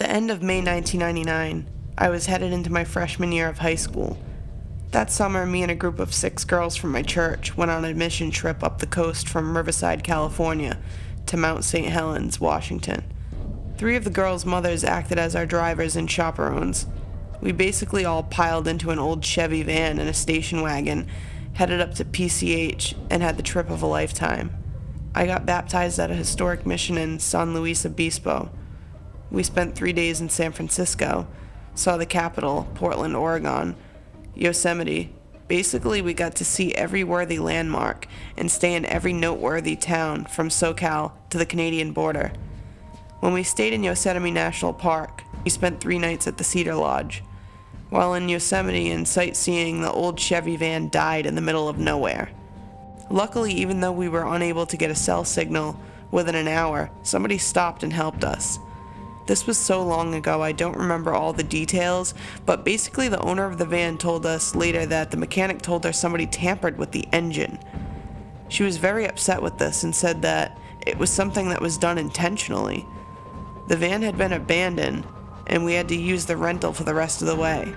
The end of May 1999, I was headed into my freshman year of high school. That summer, me and a group of 6 girls from my church went on a mission trip up the coast from Riverside, California, to Mount St. Helens, Washington. 3 of the girls' mothers acted as our drivers and chaperones. We basically all piled into an old Chevy van and a station wagon, headed up to PCH, and had the trip of a lifetime. I got baptized at a historic mission in San Luis Obispo. We spent 3 days in San Francisco, saw the capital, Portland, Oregon, Yosemite. Basically, we got to see every worthy landmark and stay in every noteworthy town from SoCal to the Canadian border. When we stayed in Yosemite National Park, we spent 3 nights at the Cedar Lodge. While in Yosemite and sightseeing, the old Chevy van died in the middle of nowhere. Luckily, even though we were unable to get a cell signal within an hour, somebody stopped and helped us. This was so long ago I don't remember all the details, but basically the owner of the van told us later that the mechanic told her somebody tampered with the engine. She was very upset with this and said that it was something that was done intentionally. The van had been abandoned, and we had to use the rental for the rest of the way.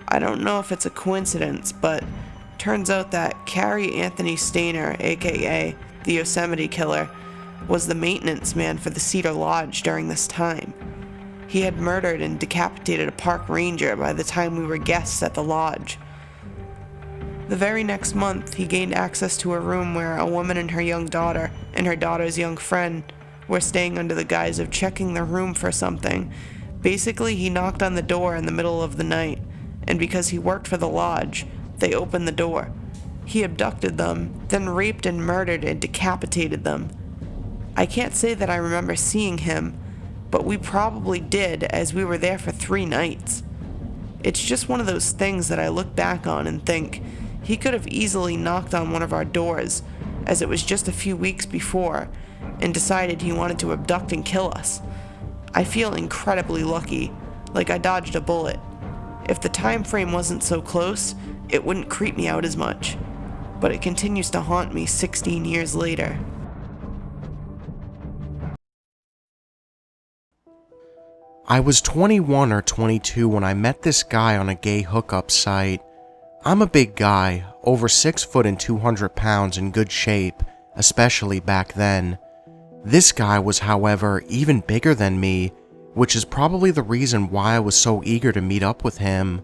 I don't know if it's a coincidence, but turns out that Carrie Anthony Stainer, aka the Yosemite Killer, was the maintenance man for the Cedar Lodge during this time. He had murdered and decapitated a park ranger by the time we were guests at the lodge. The very next month, he gained access to a room where a woman and her young daughter and her daughter's young friend were staying under the guise of checking the room for something. Basically, he knocked on the door in the middle of the night, and because he worked for the lodge, they opened the door. He abducted them, then raped and murdered and decapitated them. I can't say that I remember seeing him, but we probably did, as we were there for 3 nights. It's just one of those things that I look back on and think, he could have easily knocked on one of our doors, as it was just a few weeks before, and decided he wanted to abduct and kill us. I feel incredibly lucky, like I dodged a bullet. If the time frame wasn't so close, it wouldn't creep me out as much, but it continues to haunt me 16 years later. I was 21 or 22 when I met this guy on a gay hookup site. I'm a big guy, over 6 foot and 200 pounds, in good shape, especially back then. This guy was, however, even bigger than me, which is probably the reason why I was so eager to meet up with him.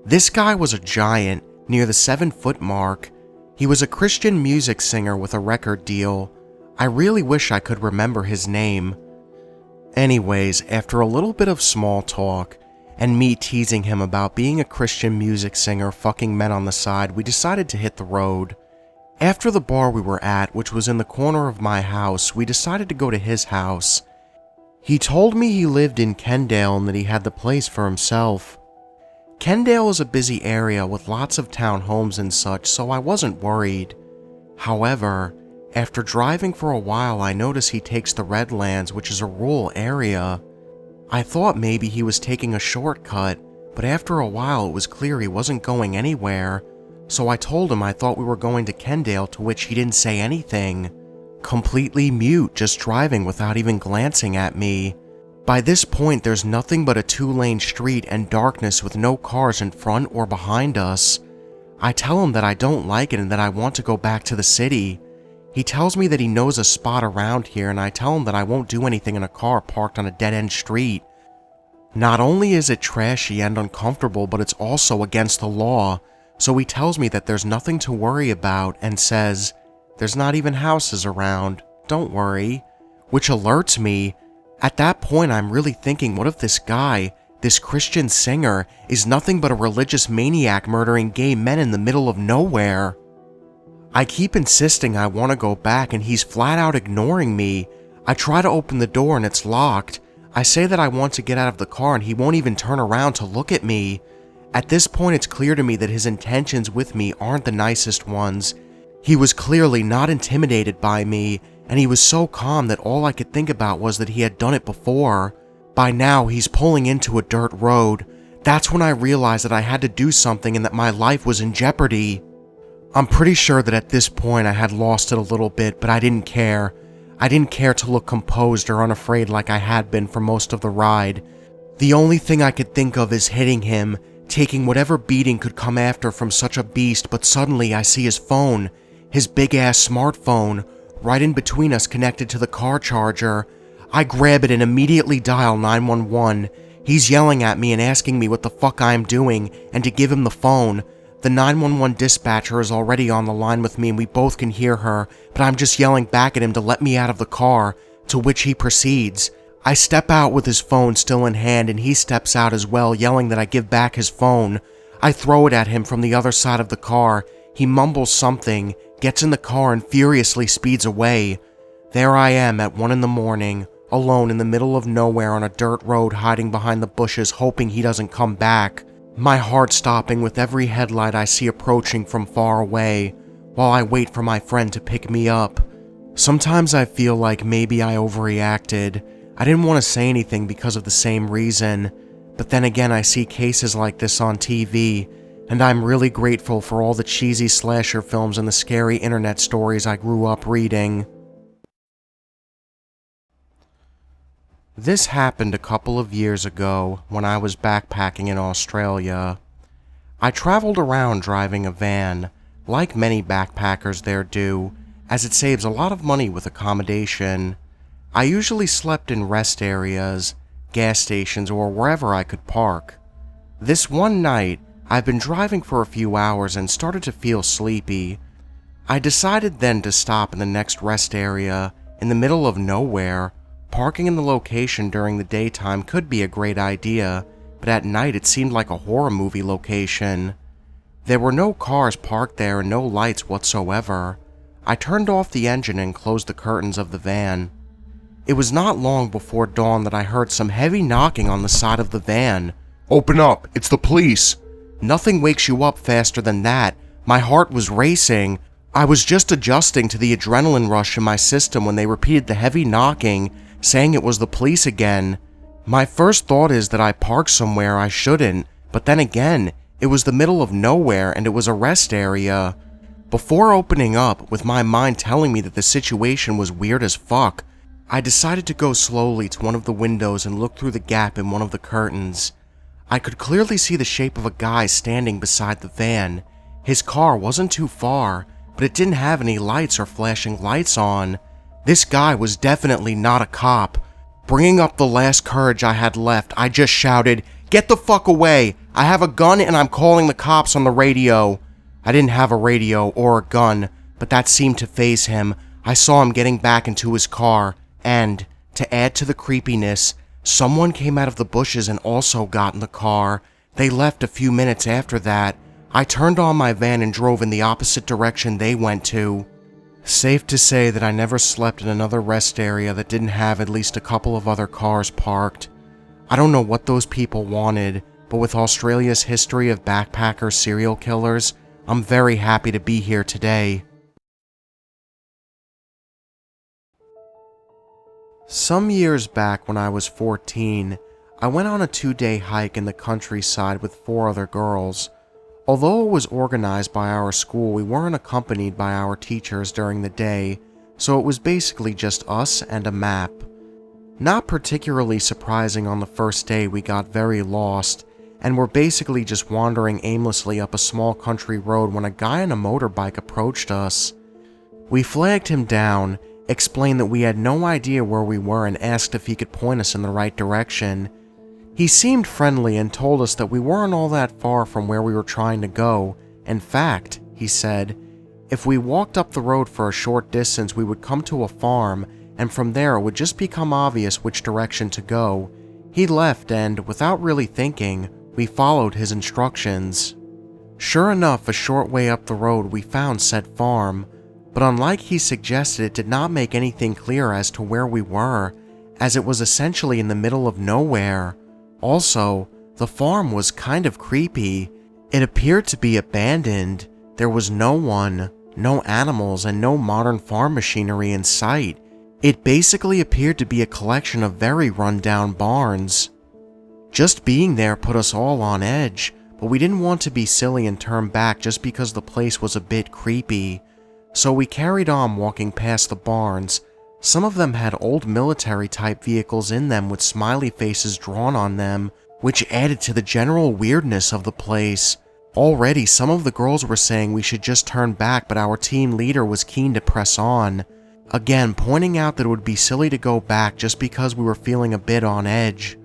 This guy was a giant, near the 7-foot mark. He was a Christian music singer with a record deal. I really wish I could remember his name. Anyways, after a little bit of small talk, and me teasing him about being a Christian music singer fucking men on the side, we decided to hit the road. After the bar we were at, which was in the corner of my house, we decided to go to his house. He told me he lived in Kendale and that he had the place for himself. Kendale is a busy area with lots of townhomes and such, so I wasn't worried. However, after driving for a while, I noticed he takes the Redlands, which is a rural area. I thought maybe he was taking a shortcut, but after a while it was clear he wasn't going anywhere, so I told him I thought we were going to Kendale, to which he didn't say anything. Completely mute, just driving without even glancing at me. By this point, there's nothing but a 2-lane street and darkness with no cars in front or behind us. I tell him that I don't like it and that I want to go back to the city. He tells me that he knows a spot around here, and I tell him that I won't do anything in a car parked on a dead-end street. Not only is it trashy and uncomfortable, but it's also against the law, so he tells me that there's nothing to worry about and says, "There's not even houses around, don't worry," which alerts me. At that point, I'm really thinking, what if this guy, this Christian singer, is nothing but a religious maniac murdering gay men in the middle of nowhere? I keep insisting I want to go back, and he's flat out ignoring me. I try to open the door and it's locked. I say that I want to get out of the car and he won't even turn around to look at me. At this point, it's clear to me that his intentions with me aren't the nicest ones. He was clearly not intimidated by me, and he was so calm that all I could think about was that he had done it before. By now, he's pulling into a dirt road. That's when I realized that I had to do something and that my life was in jeopardy. I'm pretty sure that at this point I had lost it a little bit, but I didn't care. I didn't care to look composed or unafraid like I had been for most of the ride. The only thing I could think of is hitting him, taking whatever beating could come after from such a beast, but suddenly I see his phone, his big-ass smartphone, right in between us connected to the car charger. I grab it and immediately dial 911. He's yelling at me and asking me what the fuck I am doing and to give him the phone. The 911 dispatcher is already on the line with me and we both can hear her, but I'm just yelling back at him to let me out of the car, to which he proceeds. I step out with his phone still in hand and he steps out as well, yelling that I give back his phone. I throw it at him from the other side of the car. He mumbles something, gets in the car and furiously speeds away. There I am at 1 a.m, alone in the middle of nowhere on a dirt road, hiding behind the bushes, hoping he doesn't come back. My heart stopping with every headlight I see approaching from far away, while I wait for my friend to pick me up. Sometimes I feel like maybe I overreacted. I didn't want to say anything because of the same reason, but then again I see cases like this on TV, and I'm really grateful for all the cheesy slasher films and the scary internet stories I grew up reading. This happened a couple of years ago when I was backpacking in Australia. I traveled around driving a van, like many backpackers there do, as it saves a lot of money with accommodation. I usually slept in rest areas, gas stations, or wherever I could park. This one night, I've been driving for a few hours and started to feel sleepy. I decided then to stop in the next rest area, in the middle of nowhere. Parking in the location during the daytime could be a great idea, but at night it seemed like a horror movie location. There were no cars parked there and no lights whatsoever. I turned off the engine and closed the curtains of the van. It was not long before dawn that I heard some heavy knocking on the side of the van. "Open up, it's the police." Nothing wakes you up faster than that. My heart was racing. I was just adjusting to the adrenaline rush in my system when they repeated the heavy knocking, saying it was the police again. My first thought is that I parked somewhere I shouldn't, but then again, it was the middle of nowhere and it was a rest area. Before opening up, with my mind telling me that the situation was weird as fuck, I decided to go slowly to one of the windows and look through the gap in one of the curtains. I could clearly see the shape of a guy standing beside the van. His car wasn't too far, but it didn't have any lights or flashing lights on. This guy was definitely not a cop. Bringing up the last courage I had left, I just shouted, "Get the fuck away! I have a gun and I'm calling the cops on the radio." I didn't have a radio or a gun, but that seemed to faze him. I saw him getting back into his car, and, to add to the creepiness, someone came out of the bushes and also got in the car. They left a few minutes after that. I turned on my van and drove in the opposite direction they went to. Safe to say that I never slept in another rest area that didn't have at least a couple of other cars parked. I don't know what those people wanted, but with Australia's history of backpacker serial killers, I'm very happy to be here today. Some years back when I was 14, I went on a 2-day hike in the countryside with 4 other girls. Although it was organized by our school, we weren't accompanied by our teachers during the day, so it was basically just us and a map. Not particularly surprising, on the first day we got very lost, and were basically just wandering aimlessly up a small country road when a guy on a motorbike approached us. We flagged him down, explained that we had no idea where we were, and asked if he could point us in the right direction. He seemed friendly and told us that we weren't all that far from where we were trying to go. In fact, he said, if we walked up the road for a short distance we would come to a farm, and from there it would just become obvious which direction to go. He left and, without really thinking, we followed his instructions. Sure enough, a short way up the road we found said farm, but unlike he suggested, it did not make anything clear as to where we were, as it was essentially in the middle of nowhere. Also, the farm was kind of creepy. It appeared to be abandoned. There was no one, no animals, and no modern farm machinery in sight. It basically appeared to be a collection of very run-down barns. Just being there put us all on edge, but we didn't want to be silly and turn back just because the place was a bit creepy. So we carried on walking past the barns. Some of them had old military-type vehicles in them with smiley faces drawn on them, which added to the general weirdness of the place. Already, some of the girls were saying we should just turn back, but our team leader was keen to press on. Again, pointing out that it would be silly to go back just because we were feeling a bit on edge.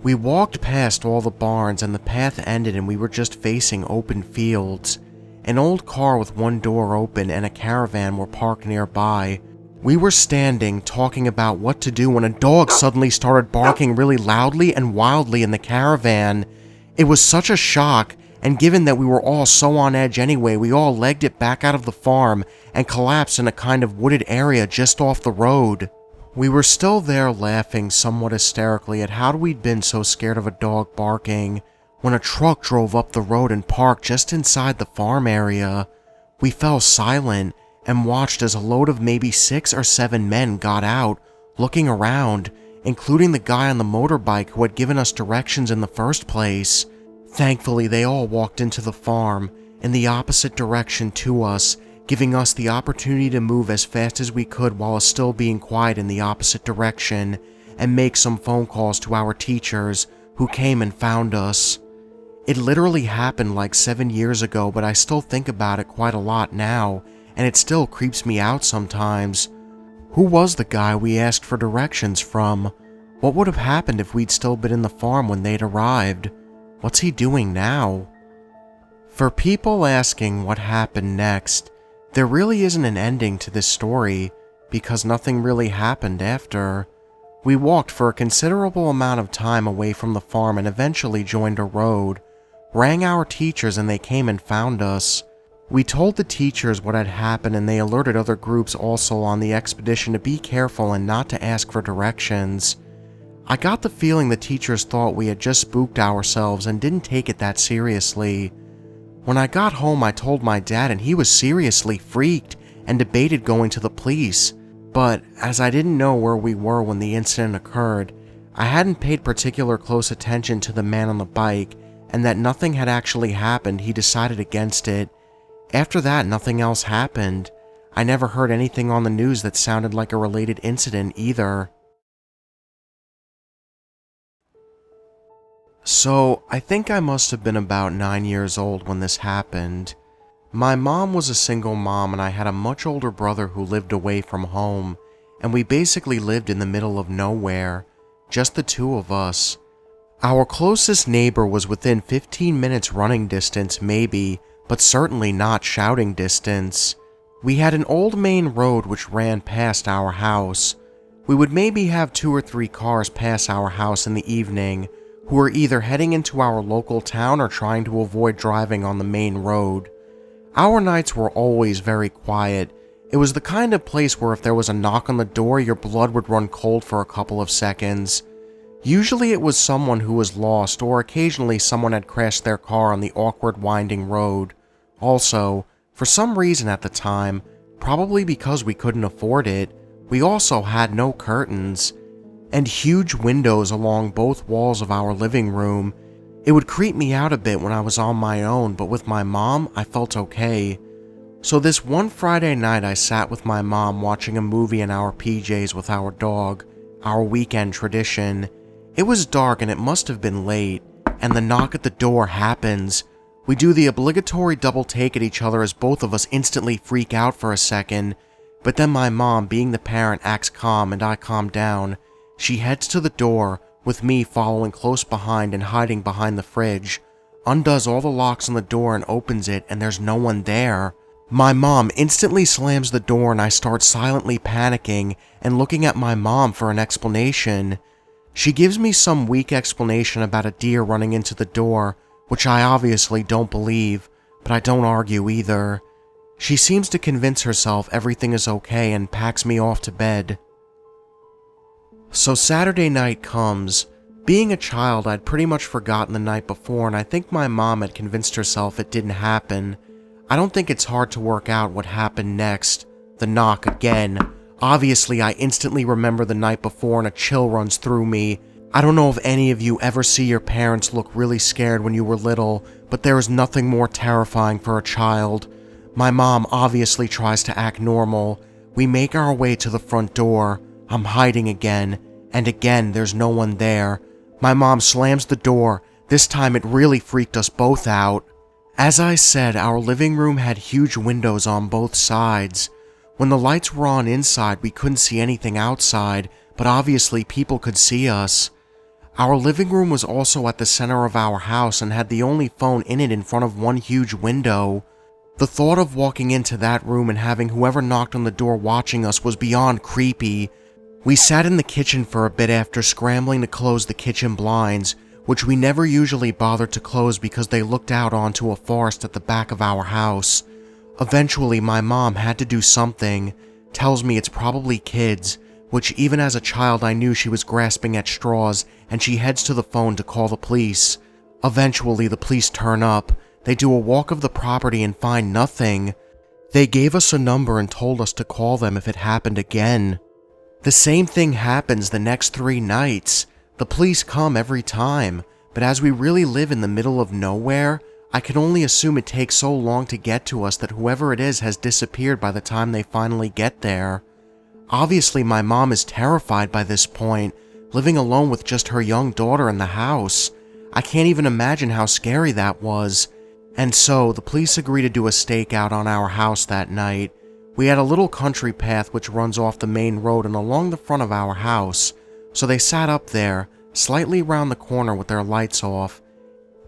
We walked past all the barns and the path ended and we were just facing open fields. An old car with one door open and a caravan were parked nearby. We were standing, talking about what to do when a dog suddenly started barking really loudly and wildly in the caravan. It was such a shock, and given that we were all so on edge anyway, we all legged it back out of the farm and collapsed in a kind of wooded area just off the road. We were still there laughing somewhat hysterically at how we'd been so scared of a dog barking, when a truck drove up the road and parked just inside the farm area. We fell silent and watched as a load of maybe 6 or 7 men got out, looking around, including the guy on the motorbike who had given us directions in the first place. Thankfully, they all walked into the farm, in the opposite direction to us, giving us the opportunity to move as fast as we could while still being quiet in the opposite direction, and make some phone calls to our teachers, who came and found us. It literally happened like 7 years ago, but I still think about it quite a lot now, and it still creeps me out sometimes. Who was the guy we asked for directions from? What would have happened if we'd still been in the farm when they'd arrived? What's he doing now? For people asking what happened next, there really isn't an ending to this story, because nothing really happened after. We walked for a considerable amount of time away from the farm and eventually joined a road, rang our teachers and they came and found us. We told the teachers what had happened and they alerted other groups also on the expedition to be careful and not to ask for directions. I got the feeling the teachers thought we had just spooked ourselves and didn't take it that seriously. When I got home, I told my dad and he was seriously freaked and debated going to the police, but as I didn't know where we were when the incident occurred, I hadn't paid particular close attention to the man on the bike, and that nothing had actually happened, he decided against it. After that, nothing else happened. I never heard anything on the news that sounded like a related incident either. So, I think I must have been about 9 years old when this happened. My mom was a single mom and I had a much older brother who lived away from home, and we basically lived in the middle of nowhere, just the two of us. Our closest neighbor was within 15 minutes running distance maybe, but certainly not shouting distance. We had an old main road which ran past our house. We would maybe have 2 or 3 cars pass our house in the evening, who were either heading into our local town or trying to avoid driving on the main road. Our nights were always very quiet. It was the kind of place where if there was a knock on the door, your blood would run cold for a couple of seconds. Usually it was someone who was lost, or occasionally someone had crashed their car on the awkward winding road. Also, for some reason at the time, probably because we couldn't afford it, we also had no curtains, and huge windows along both walls of our living room. It would creep me out a bit when I was on my own, but with my mom, I felt okay. So this one Friday night I sat with my mom watching a movie in our PJs with our dog, our weekend tradition. It was dark and it must have been late, and the knock at the door happens. We do the obligatory double take at each other as both of us instantly freak out for a second, but then my mom, being the parent, acts calm and I calm down. She heads to the door, with me following close behind and hiding behind the fridge, undoes all the locks on the door and opens it, and there's no one there. My mom instantly slams the door and I start silently panicking and looking at my mom for an explanation. She gives me some weak explanation about a deer running into the door, which I obviously don't believe, but I don't argue either. She seems to convince herself everything is okay and packs me off to bed. So Saturday night comes. Being a child, I'd pretty much forgotten the night before, and I think my mom had convinced herself it didn't happen. I don't think it's hard to work out what happened next. The knock again. Obviously, I instantly remember the night before and a chill runs through me. I don't know if any of you ever see your parents look really scared when you were little, but there is nothing more terrifying for a child. My mom obviously tries to act normal. We make our way to the front door. I'm hiding again, and again there's no one there. My mom slams the door. This time it really freaked us both out. As I said, our living room had huge windows on both sides. When the lights were on inside, we couldn't see anything outside, but obviously people could see us. Our living room was also at the center of our house and had the only phone in it in front of one huge window. The thought of walking into that room and having whoever knocked on the door watching us was beyond creepy. We sat in the kitchen for a bit after scrambling to close the kitchen blinds, which we never usually bothered to close because they looked out onto a forest at the back of our house. Eventually, my mom had to do something. Tells me it's probably kids, which even as a child I knew she was grasping at straws, and she heads to the phone to call the police. Eventually, the police turn up. They do a walk of the property and find nothing. They gave us a number and told us to call them if it happened again. The same thing happens the next 3 nights. The police come every time, but as we really live in the middle of nowhere, I can only assume it takes so long to get to us that whoever it is has disappeared by the time they finally get there. Obviously, my mom is terrified by this point, living alone with just her young daughter in the house. I can't even imagine how scary that was. And so, the police agree to do a stakeout on our house that night. We had a little country path which runs off the main road and along the front of our house, so they sat up there, slightly round the corner with their lights off.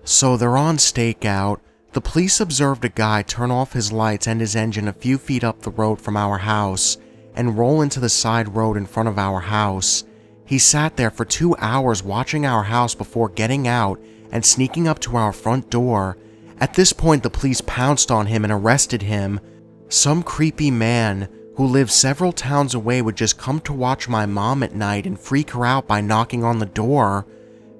So they're on stakeout. The police observed a guy turn off his lights and his engine a few feet up the road from our house and roll into the side road in front of our house. He sat there for 2 hours watching our house before getting out and sneaking up to our front door. At this point, the police pounced on him and arrested him. Some creepy man who lives several towns away would just come to watch my mom at night and freak her out by knocking on the door.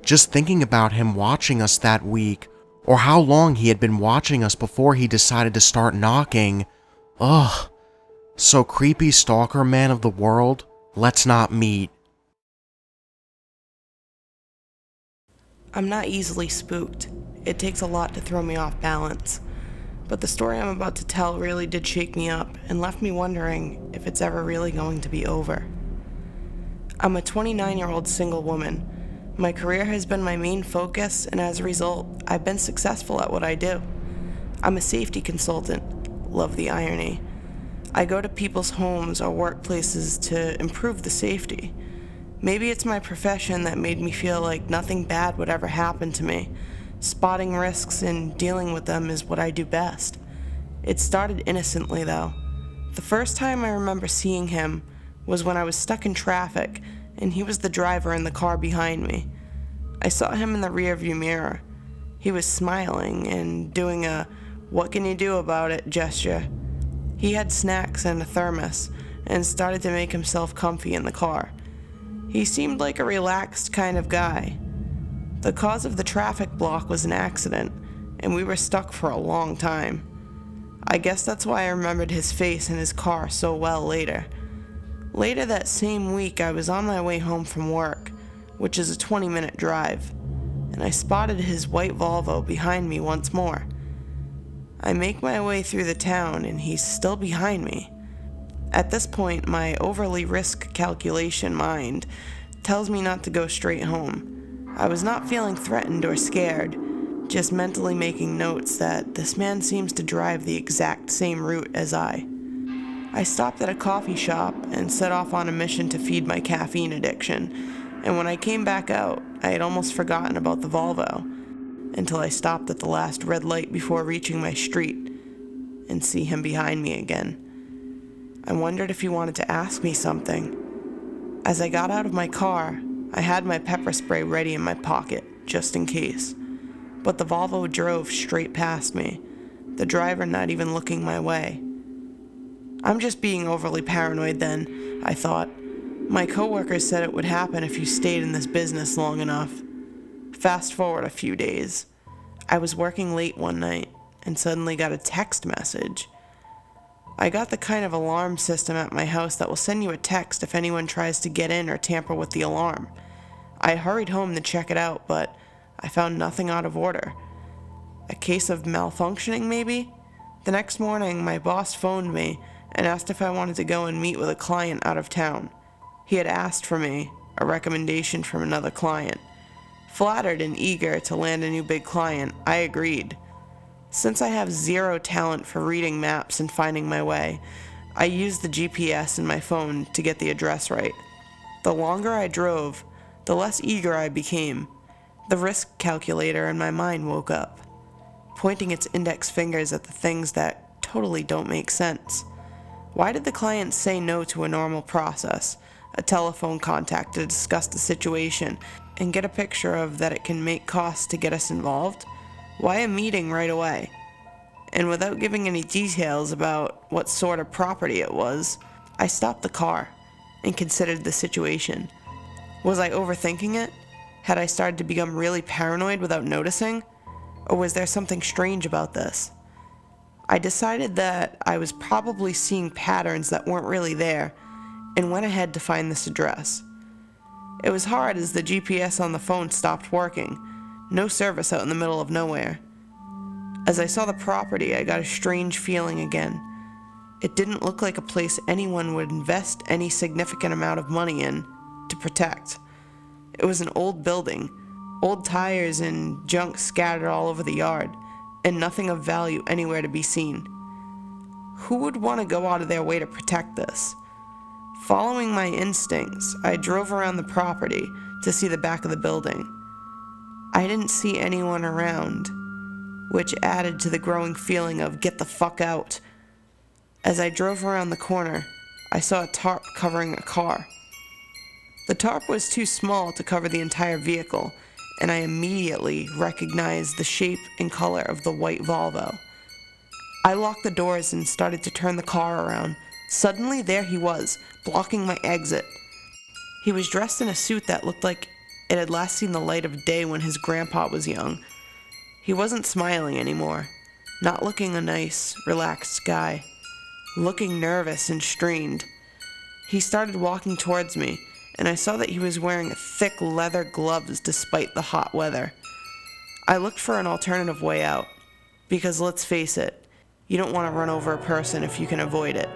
Just thinking about him watching us that week, or how long he had been watching us before he decided to start knocking. Ugh. So creepy stalker man of the world, let's not meet. I'm not easily spooked. It takes a lot to throw me off balance. But the story I'm about to tell really did shake me up and left me wondering if it's ever really going to be over. I'm a 29-year-old single woman. My career has been my main focus, and as a result, I've been successful at what I do. I'm a safety consultant. Love the irony. I go to people's homes or workplaces to improve the safety. Maybe it's my profession that made me feel like nothing bad would ever happen to me. Spotting risks and dealing with them is what I do best. It started innocently, though. The first time I remember seeing him was when I was stuck in traffic, and he was the driver in the car behind me. I saw him in the rearview mirror. He was smiling and doing a "what can you do about it" gesture. He had snacks and a thermos and started to make himself comfy in the car. He seemed like a relaxed kind of guy. The cause of the traffic block was an accident, and we were stuck for a long time. I guess that's why I remembered his face and his car so well later. Later that same week, I was on my way home from work, which is a 20-minute drive, and I spotted his white Volvo behind me once more. I make my way through the town, and he's still behind me. At this point, my overly risk calculation mind tells me not to go straight home. I was not feeling threatened or scared, just mentally making notes that this man seems to drive the exact same route as I. I stopped at a coffee shop and set off on a mission to feed my caffeine addiction, and when I came back out, I had almost forgotten about the Volvo, until I stopped at the last red light before reaching my street, and see him behind me again. I wondered if he wanted to ask me something. As I got out of my car, I had my pepper spray ready in my pocket, just in case. But the Volvo drove straight past me, the driver not even looking my way. I'm just being overly paranoid then, I thought. My coworkers said it would happen if you stayed in this business long enough. Fast forward a few days. I was working late one night and suddenly got a text message. I got the kind of alarm system at my house that will send you a text if anyone tries to get in or tamper with the alarm. I hurried home to check it out, but I found nothing out of order. A case of malfunctioning, maybe? The next morning, my boss phoned me and asked if I wanted to go and meet with a client out of town. He had asked for me, a recommendation from another client. Flattered and eager to land a new big client, I agreed. Since I have zero talent for reading maps and finding my way, I used the GPS in my phone to get the address right. The longer I drove, the less eager I became. The risk calculator in my mind woke up, pointing its index fingers at the things that totally don't make sense. Why did the client say no to a normal process, a telephone contact to discuss the situation and get a picture of that it can make costs to get us involved? Why a meeting right away? And without giving any details about what sort of property it was, I stopped the car and considered the situation. Was I overthinking it? Had I started to become really paranoid without noticing? Or was there something strange about this? I decided that I was probably seeing patterns that weren't really there, and went ahead to find this address. It was hard as the GPS on the phone stopped working. No service out in the middle of nowhere. As I saw the property, I got a strange feeling again. It didn't look like a place anyone would invest any significant amount of money in to protect. It was an old building, old tires and junk scattered all over the yard, and nothing of value anywhere to be seen. Who would want to go out of their way to protect this? Following my instincts, I drove around the property to see the back of the building. I didn't see anyone around, which added to the growing feeling of get the fuck out. As I drove around the corner, I saw a tarp covering a car. The tarp was too small to cover the entire vehicle, and I immediately recognized the shape and color of the white Volvo. I locked the doors and started to turn the car around. Suddenly, there he was, blocking my exit. He was dressed in a suit that looked like it had last seen the light of day when his grandpa was young. He wasn't smiling anymore, not looking a nice, relaxed guy, looking nervous and strained. He started walking towards me, and I saw that he was wearing thick leather gloves despite the hot weather. I looked for an alternative way out, because let's face it, you don't want to run over a person if you can avoid it.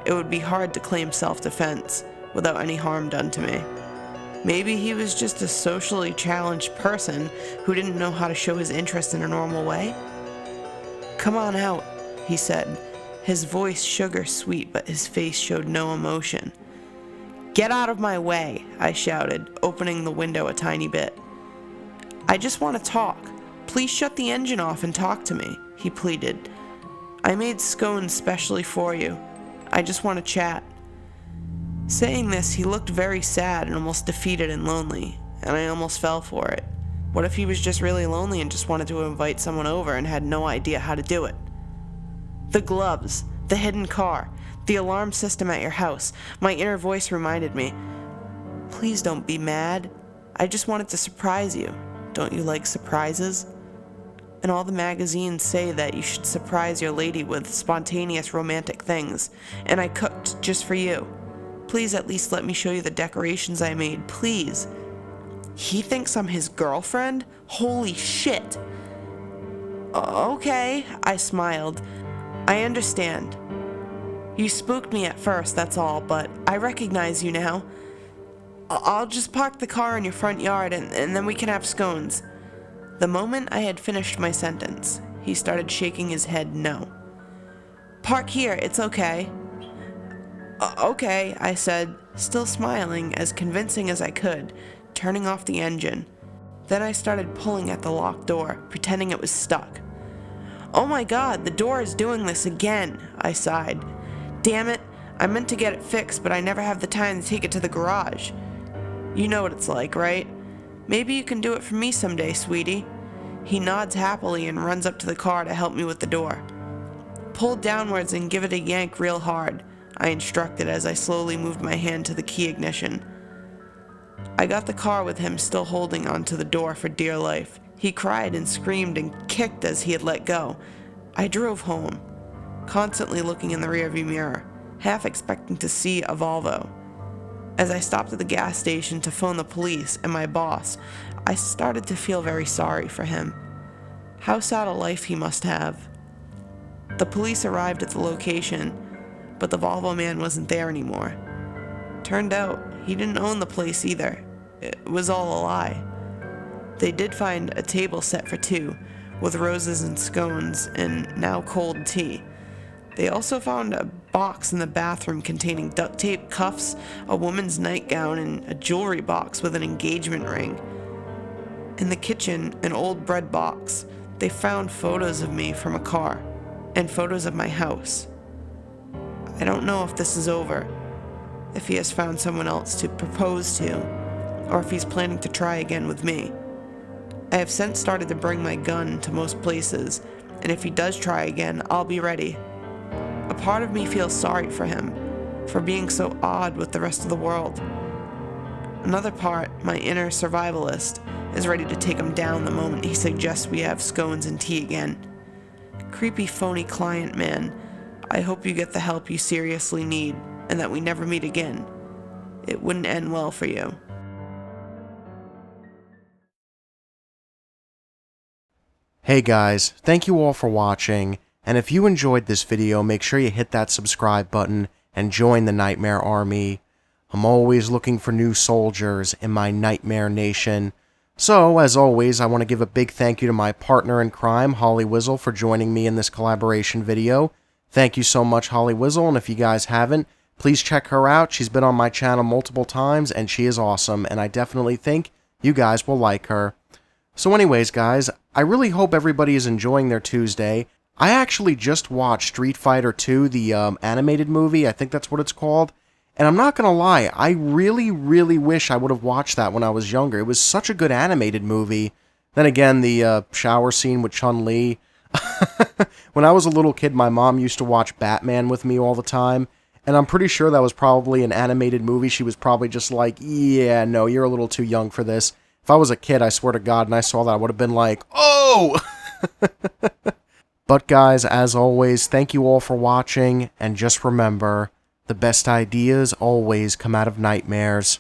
It would be hard to claim self-defense without any harm done to me. Maybe he was just a socially challenged person who didn't know how to show his interest in a normal way. "Come on out," he said, his voice sugar sweet, but his face showed no emotion. "Get out of my way," I shouted, opening the window a tiny bit. "I just want to talk. Please shut the engine off and talk to me," he pleaded. "I made scones specially for you. I just want to chat." Saying this, he looked very sad and almost defeated and lonely, and I almost fell for it. What if he was just really lonely and just wanted to invite someone over and had no idea how to do it? The gloves, the hidden car, the alarm system at your house. My inner voice reminded me, "Please don't be mad. I just wanted to surprise you. Don't you like surprises? And all the magazines say that you should surprise your lady with spontaneous romantic things, and I cooked just for you. Please at least let me show you the decorations I made, please." He thinks I'm his girlfriend? Holy shit. "Okay," I smiled. "I understand. You spooked me at first, that's all, but I recognize you now. I'll just park the car in your front yard and then we can have scones." The moment I had finished my sentence, he started shaking his head no. "Park here, it's okay." "Okay," I said, still smiling, as convincing as I could, turning off the engine. Then I started pulling at the locked door, pretending it was stuck. "Oh my god, the door is doing this again," I sighed. "Damn it, I meant to get it fixed, but I never have the time to take it to the garage. You know what it's like, right? Maybe you can do it for me someday, sweetie." He nods happily and runs up to the car to help me with the door. "Pull downwards and give it a yank real hard," I instructed as I slowly moved my hand to the key ignition. I got the car with him still holding onto the door for dear life. He cried and screamed and kicked as he had let go. I drove home, constantly looking in the rearview mirror, half expecting to see a Volvo. As I stopped at the gas station to phone the police and my boss, I started to feel very sorry for him. How sad a life he must have. The police arrived at the location, but the Volvo man wasn't there anymore. Turned out, he didn't own the place either. It was all a lie. They did find a table set for two, with roses and scones, and now cold tea. They also found a box in the bathroom containing duct tape, cuffs, a woman's nightgown, and a jewelry box with an engagement ring. In the kitchen, an old bread box. They found photos of me from a car, and photos of my house. I don't know if this is over, if he has found someone else to propose to, or if he's planning to try again with me. I have since started to bring my gun to most places, and if he does try again, I'll be ready. A part of me feels sorry for him, for being so odd with the rest of the world. Another part, my inner survivalist, is ready to take him down the moment he suggests we have scones and tea again. Creepy, phony client man, I hope you get the help you seriously need, and that we never meet again. It wouldn't end well for you. Hey guys, thank you all for watching, and if you enjoyed this video, make sure you hit that subscribe button and join the Nightmare Army. I'm always looking for new soldiers in my Nightmare Nation. So, as always, I want to give a big thank you to my partner in crime, HollyWizzle, for joining me in this collaboration video. Thank you so much, HollyWizzle, and if you guys haven't, please check her out. She's been on my channel multiple times, and she is awesome, and I definitely think you guys will like her. So anyways, guys, I really hope everybody is enjoying their Tuesday. I actually just watched Street Fighter 2, the animated movie, I think that's what it's called, and I'm not gonna lie, I really wish I would have watched that when I was younger. It was such a good animated movie. Then again, the shower scene with Chun-Li. When I was a little kid, my mom used to watch Batman with me all the time, and I'm pretty sure that was probably an animated movie. She was probably just like, yeah, no, you're a little too young for this. If I was a kid, I swear to God, and I saw that, I would have been like, oh! But guys, as always, thank you all for watching, and just remember, the best ideas always come out of nightmares.